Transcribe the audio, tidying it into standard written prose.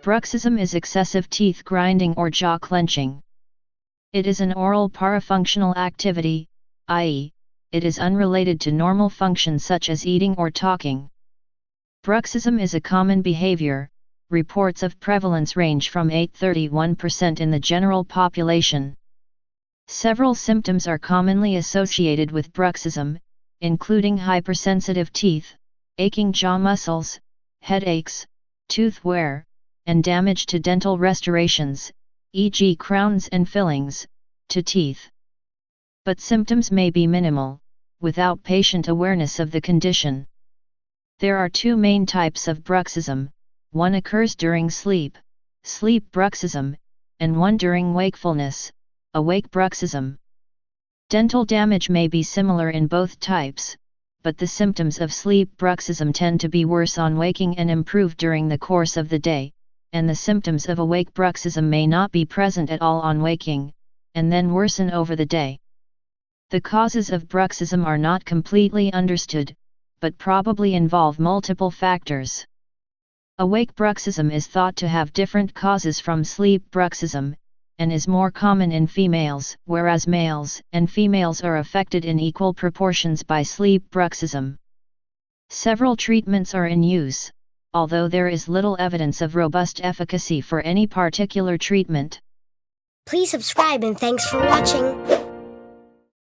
Bruxism is excessive teeth grinding or jaw clenching. It is an oral parafunctional activity, i.e., it is unrelated to normal functions such as eating or talking. Bruxism is a common behavior. Reports of prevalence range from 8–31% in the general population. Several symptoms are commonly associated with bruxism, including hypersensitive teeth, aching jaw muscles, headaches, tooth wear, and damage to dental restorations, e.g. crowns and fillings, to teeth. But symptoms may be minimal, without patient awareness of the condition. There are two main types of bruxism. One occurs during sleep bruxism, and one during wakefulness, awake bruxism. Dental damage may be similar in both types, but the symptoms of sleep bruxism tend to be worse on waking and improve during the course of the day, and the symptoms of awake bruxism may not be present at all on waking, and then worsen over the day. The causes of bruxism are not completely understood, but probably involve multiple factors. Awake bruxism is thought to have different causes from sleep bruxism, and is more common in females, whereas males and females are affected in equal proportions by sleep bruxism. Several treatments are in use, although there is little evidence of robust efficacy for any particular treatment. Please subscribe and thanks for watching.